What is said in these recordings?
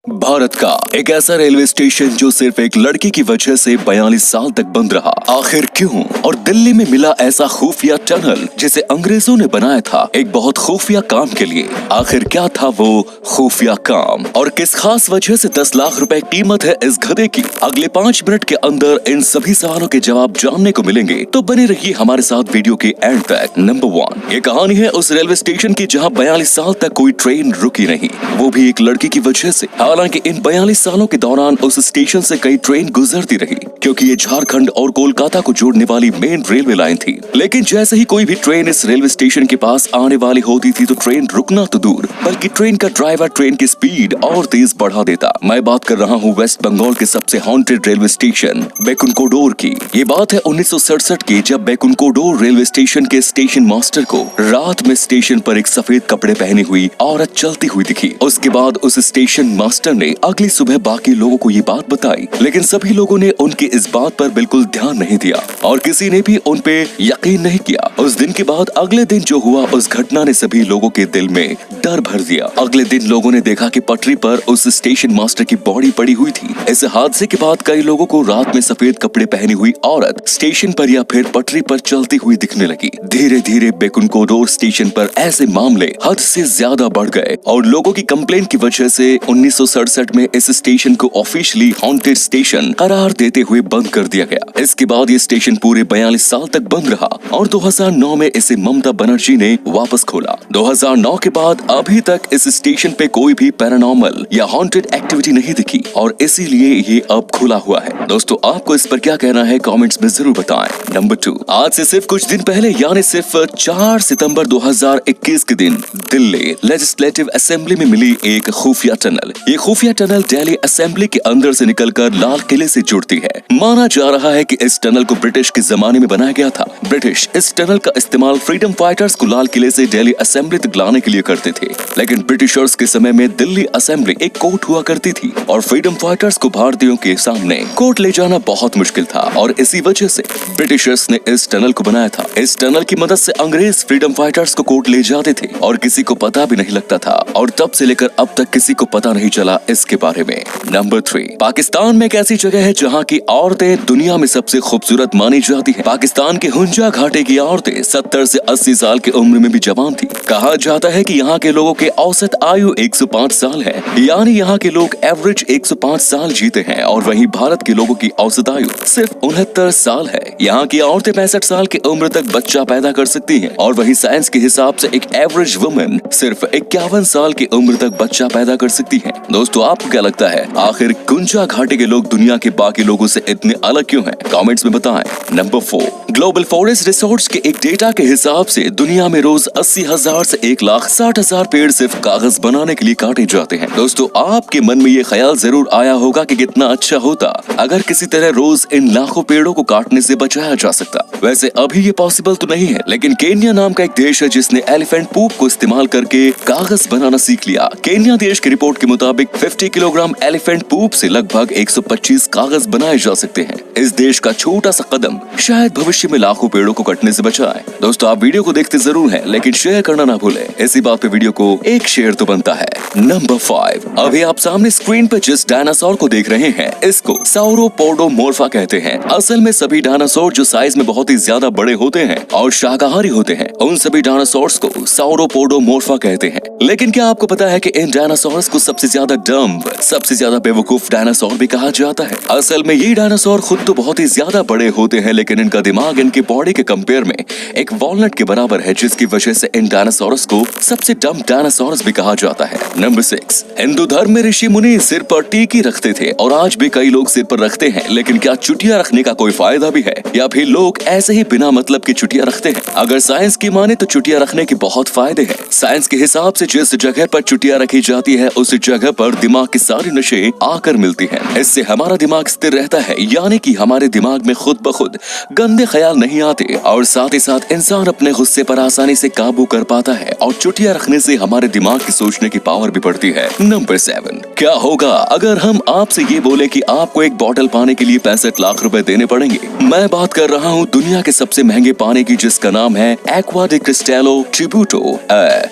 भारत का एक ऐसा रेलवे स्टेशन जो सिर्फ एक लड़की की वजह से 42 साल तक बंद रहा, आखिर क्यों? और दिल्ली में मिला ऐसा खुफिया टनल जिसे अंग्रेजों ने बनाया था एक बहुत खुफिया काम के लिए। आखिर क्या था वो खुफिया काम और किस खास वजह से 10 लाख रुपए कीमत है इस गधे की? अगले 5 मिनट के अंदर इन सभी सवालों के जवाब जानने को मिलेंगे, तो बने रहिए हमारे साथ वीडियो के एंड तक। नंबर 1, ये कहानी है उस रेलवे स्टेशन की जहाँ 42 साल तक कोई ट्रेन रुकी नहीं, वो भी एक लड़की की वजह से। हालांकि इन 42 सालों के दौरान उस स्टेशन से कई ट्रेन गुजरती रही, क्योंकि ये झारखंड और कोलकाता को जोड़ने वाली मेन रेलवे लाइन थी। लेकिन जैसे ही कोई भी ट्रेन इस रेलवे स्टेशन के पास आने वाली होती थी तो ट्रेन रुकना तो दूर, बल्कि ट्रेन का ड्राइवर ट्रेन की स्पीड और तेज बढ़ा देता। मैं बात कर रहा हूँ वेस्ट बंगाल के सबसे हॉन्टेड रेलवे स्टेशन बेकुनकोडोर की। ये बात है 1967 की, जब बेकुनकोडोर रेलवे स्टेशन के स्टेशन मास्टर को रात में स्टेशन पर एक सफेद कपड़े पहनी हुई औरत चलती हुई दिखी। उसके बाद उस स्टेशन मास्टर ने अगली सुबह बाकी लोगों को ये बात बताई, लेकिन सभी लोगों ने उनकी इस बात पर बिल्कुल ध्यान नहीं दिया और किसी ने भी उन पे यकीन नहीं किया। उस दिन के बाद अगले दिन जो हुआ, उस घटना ने सभी लोगों के दिल में डर भर दिया। अगले दिन लोगों ने देखा कि पटरी पर उस स्टेशन मास्टर की बॉडी पड़ी हुई थी। इस हादसे के बाद कई लोगों को रात में सफेद कपड़े पहनी हुई औरत स्टेशन पर या फिर पटरी पर चलती हुई दिखने लगी। धीरे धीरे बेकुनकोडोर स्टेशन पर ऐसे मामले हद से ज्यादा बढ़ गए और लोगों की कंप्लेन की वजह से 1967 में इस स्टेशन को ऑफिशियली हॉन्टेड स्टेशन करार देते हुए बंद कर दिया गया। इसके बाद ये स्टेशन पूरे 42 साल तक बंद रहा और 2009 में इसे ममता बनर्जी ने वापस खोला। 2009 के बाद अभी तक इस स्टेशन पे कोई भी पैरानॉर्मल या हॉन्टेड एक्टिविटी नहीं दिखी और इसीलिए ये अब खुला हुआ है। दोस्तों, आपको इस पर क्या कहना है कमेंट्स में जरूर बताएं। नंबर 2, आज से सिर्फ कुछ दिन पहले यानी सिर्फ 4 सितंबर 2021 के दिन दिल्ली लेजिस्लेटिव असेंबली में मिली एक खुफिया टनल। ये खुफिया टनल दिल्ली असेंबली के अंदर से निकलकर लाल किले से जुड़ती है। माना जा रहा है कि इस टनल को ब्रिटिश के जमाने में बनाया गया था। ब्रिटिश इस टनल का इस्तेमाल फ्रीडम फाइटर्स को लाल किले से दिल्ली असेंबली तक लाने के लिए करते थे। लेकिन ब्रिटिशर्स के समय में दिल्ली असेंबली एक कोर्ट हुआ करती थी और फ्रीडम फाइटर्स को भारतीयों के सामने कोर्ट ले जाना बहुत मुश्किल था और इसी वजह से ब्रिटिशर्स ने इस टनल को बनाया था। इस टनल की मदद से अंग्रेज फ्रीडम फाइटर्स को कोर्ट ले जाते थे और किसी को पता भी नहीं लगता था और तब से लेकर अब तक किसी को पता नहीं चला इसके बारे में। नंबर 3, पाकिस्तान में एक ऐसी जगह है जहाँ की औरतें दुनिया में सबसे खूबसूरत मानी जाती है। पाकिस्तान के हुंजा घाटी की औरतें 70 से 80 साल की उम्र में भी जवान थी। कहा जाता है कि यहाँ के लोगों के औसत आयु 105 साल है, यानी यहाँ के लोग एवरेज 105 साल जीते हैं और वहीं भारत के लोगों की औसत आयु सिर्फ 69 साल है। यहाँ की औरतें 65 साल की उम्र तक बच्चा पैदा कर सकती हैं और वहीं साइंस के हिसाब से एक एवरेज वुमेन सिर्फ 51 साल की उम्र तक बच्चा पैदा कर सकती है। दोस्तों, आपको क्या लगता है आखिर हुंजा घाटी के लोग दुनिया के बाकी लोगों से इतने अलग क्यों हैं? कमेंट्स में बताएं। नंबर 4, ग्लोबल फॉरेस्ट रिसोर्स के एक डेटा के हिसाब से दुनिया में रोज 80,000 से 1,60,000 पेड़ सिर्फ कागज बनाने के लिए काटे जाते हैं। दोस्तों, आपके मन में ये ख्याल जरूर आया होगा कि कितना अच्छा होता अगर किसी तरह रोज इन लाखों पेड़ों को काटने से बचाया जा सकता। वैसे अभी ये पॉसिबल तो नहीं है, लेकिन केन्या नाम का एक देश है जिसने एलिफेंट पूप को इस्तेमाल करके कागज बनाना सीख लिया। केन्या देश की रिपोर्ट के मुताबिक 50 किलोग्राम एलिफेंट पूप से लगभग 125 कागज बनाए जा सकते हैं। इस देश का छोटा सा कदम शायद भविष्य में लाखों पेड़ों को कटने से बचाए। दोस्तों, आप वीडियो को देखते जरूर हैं, लेकिन शेयर करना ना भूलें। इसी बात पे वीडियो को एक शेयर तो बनता है। नंबर 5, अभी आप सामने स्क्रीन पर जिस डायनासोर को देख रहे हैं, इसको सौरोपोडोमोर्फा कहते हैं। असल में सभी डायनासोर जो साइज में बहुत ही ज्यादा बड़े होते हैं और शाकाहारी होते हैं, उन सभी डायनासोर्स को सौरोपोडोमोर्फा कहते हैं। लेकिन क्या आपको पता है कि इन डायनासोर्स को सबसे ज्यादा डम्ब, सबसे ज्यादा बेवकूफ डायनासोर भी कहा जाता है? असल में ये डायनासोर खुद तो बहुत ही ज्यादा बड़े होते हैं, लेकिन इनका दिमाग इनके बॉडी के कंपेयर में एक वॉलनट के बराबर है, जिसकी वजह से इन डायनासोरस को सबसे डम्ब डायनासोरस भी कहा जाता है। नंबर 6, हिंदू धर्म में ऋषि मुनि सिर पर टीकी रखते थे और आज भी कई लोग सिर पर रखते हैं, लेकिन क्या चुटिया रखने का कोई फायदा भी है या फिर लोग ऐसे ही बिना मतलब की चुटिया रखते हैं? अगर साइंस की माने तो चुटिया रखने के बहुत फायदे हैं। साइंस के हिसाब से जिस जगह पर चुटिया रखी जाती है उस जगह पर दिमाग की सारी नशे आकर मिलती हैं। इससे हमारा दिमाग स्थिर रहता है, यानी कि हमारे दिमाग में खुद ब खुद गंदे ख्याल नहीं आते और साथ ही साथ इंसान अपने गुस्से पर आसानी से काबू कर पाता है और चुटिया रखने से हमारे दिमाग की सोचने की पावर भी बढ़ती है। नंबर 7, क्या होगा अगर हम आपसे ये बोले कि आपको एक बोतल पानी के लिए 65 लाख रुपए देने पड़ेंगे। मैं बात कर रहा हूँ दुनिया के सबसे महंगे पानी की, जिसका नाम है एक्वा डी क्रिस्टेलो ट्रिब्यूटो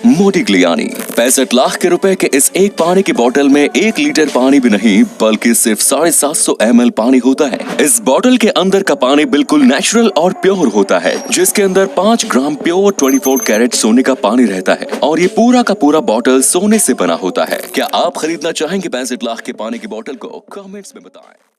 मोडिग्लियानी। 65 लाख के रुपए के इस एक पानी की बोतल में 1 लीटर पानी भी नहीं बल्कि सिर्फ 750 ml पानी होता है। इस बोतल के अंदर का पानी बिल्कुल नेचुरल और प्योर होता है, जिसके अंदर 5 ग्राम प्योर 24 कैरेट सोने का पानी रहता है और ये पूरा का पूरा बोतल सोने से बना होता है। क्या आप खरीदना चाहेंगे 65 लाख के पानी की बोतल को? कमेंट्स में बताएं।